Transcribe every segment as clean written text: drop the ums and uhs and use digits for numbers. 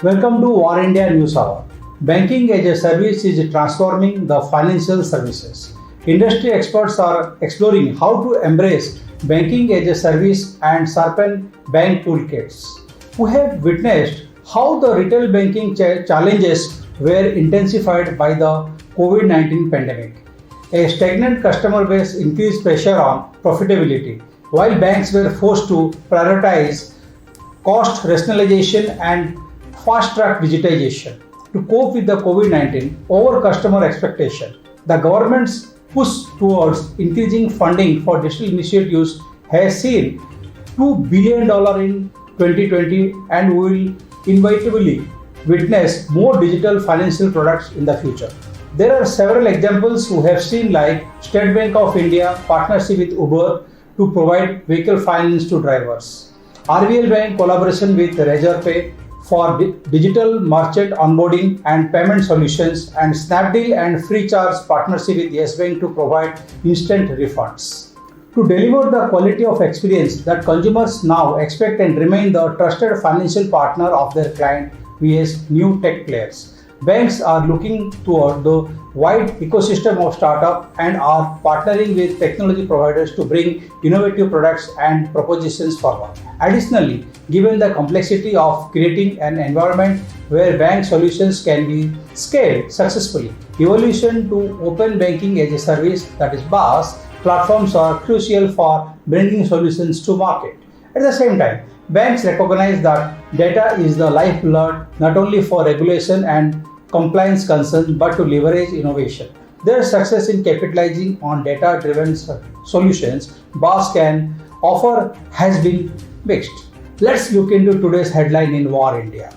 Welcome to War India News Hour. Banking as a service is transforming the financial services. Industry experts are exploring how to embrace banking as a service and sharpen bank toolkits. We have witnessed how the retail banking challenges were intensified by the COVID-19 pandemic. A stagnant customer base increased pressure on profitability, while banks were forced to prioritize cost rationalization and fast-track digitization. To cope with the COVID-19 over customer expectation, the government's push towards increasing funding for digital initiatives has seen $2 billion in 2020 and will inevitably witness more digital financial products in the future. There are several examples we have seen, like State Bank of India partnership with Uber to provide vehicle finance to drivers, RBL Bank collaboration with Razorpay for digital merchant onboarding and payment solutions, and Snapdeal and FreeCharge partnership with Yes Bank to provide instant refunds. To deliver the quality of experience that consumers now expect and remain the trusted financial partner of their client vs new tech players, banks are looking toward the wide ecosystem of startup and are partnering with technology providers to bring innovative products and propositions forward. Additionally, given the complexity of creating an environment where bank solutions can be scaled successfully, evolution to open banking as a service, that is BaaS, platforms are crucial for bringing solutions to market. At the same time, banks recognize that data is the lifeblood not only for regulation and compliance concerns but to leverage innovation. Their success in capitalizing on data-driven solutions BaaS can offer has been mixed. Let's look into today's headline in War India.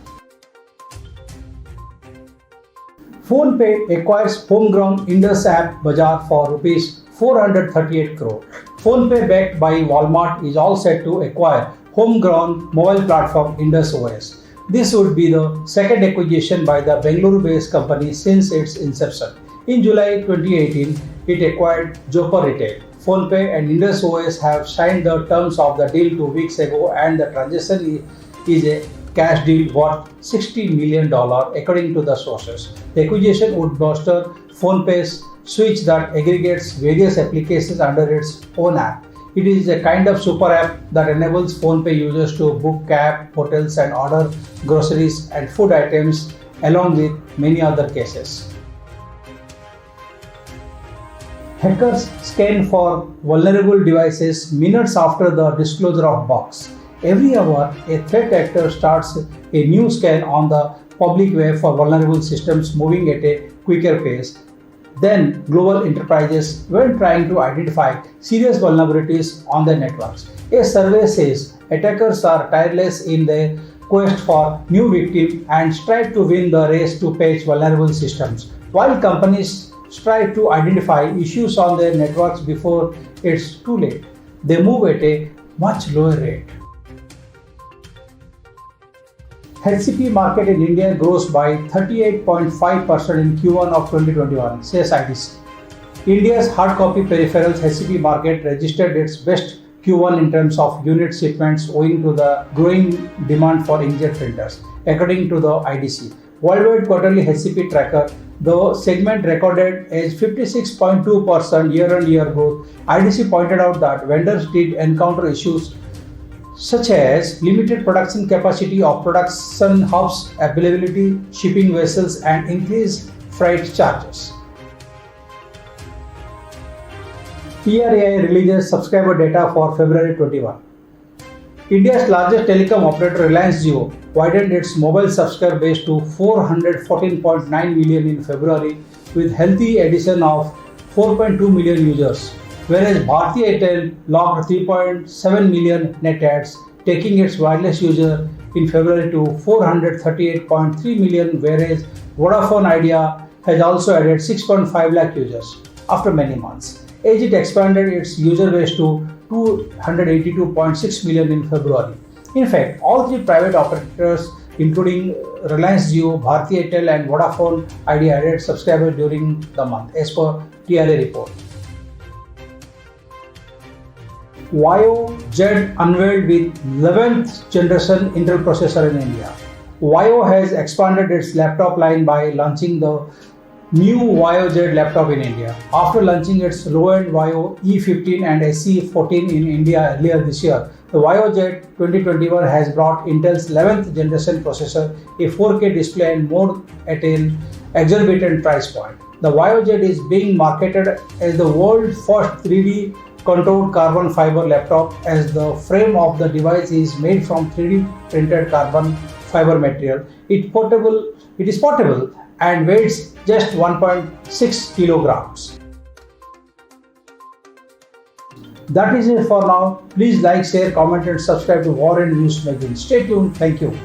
PhonePe acquires homegrown Indus app Bazaar for Rs 438 crore. PhonePe, backed by Walmart, is all set to acquire homegrown mobile platform Indus OS. This would be the second acquisition by the Bengaluru-based company since its inception. In July 2018, it acquired Jopper Retail. PhonePe and Indus OS have signed the terms of the deal 2 weeks ago, and the transaction is a cash deal worth $60 million according to the sources. The acquisition would bolster PhonePe's switch that aggregates various applications under its own app. It is a kind of super app that enables PhonePe users to book cab, hotels, and order groceries and food items, along with many other cases. Hackers scan for vulnerable devices minutes after the disclosure of bugs. Every hour, a threat actor starts a new scan on the public web for vulnerable systems, moving at a quicker pace than global enterprises when trying to identify serious vulnerabilities on their networks. A survey says attackers are tireless in their quest for new victims and strive to win the race to patch vulnerable systems, while companies strive to identify issues on their networks before it's too late. They move at a much lower rate. HCP market in India grows by 38.5% in Q1 of 2021, says IDC. India's hard copy peripherals HCP market registered its best Q1 in terms of unit shipments owing to the growing demand for inkjet printers, according to the IDC. Worldwide quarterly HCP tracker, the segment recorded a 56.2% year-on-year growth. IDC pointed out that vendors did encounter issues such as limited production capacity of production hubs, availability, shipping vessels, and increased freight charges. TRAI releases subscriber data for February 21. India's largest telecom operator, Reliance Jio, widened its mobile subscriber base to 414.9 million in February, with healthy addition of 4.2 million users, whereas Bharti Airtel logged 3.7 million net adds, taking its wireless user in February to 438.3 million, whereas Vodafone Idea has also added 6.5 lakh users after many months, as it expanded its user base to 282.6 million in February. In fact, all three private operators, including Reliance Jio, Bharti Airtel, and Vodafone Idea, added subscribers during the month, as per TRA report. Vaio Z unveiled with 11th generation Intel processor in India. Vaio has expanded its laptop line by launching the new VaioJet laptop in India. After launching its low-end Vaio E15 and SE14 in India earlier this year, the VaioJet 2021 has brought Intel's 11th generation processor, a 4K display and more at an exorbitant price point. The VaioJet is being marketed as the world's first 3D contoured carbon fiber laptop, as the frame of the device is made from 3D printed carbon fiber material. It is portable and weighs just 1.6 kilograms. That is it for now. Please like, share, comment and subscribe to War and News Magazine. Stay tuned. Thank you.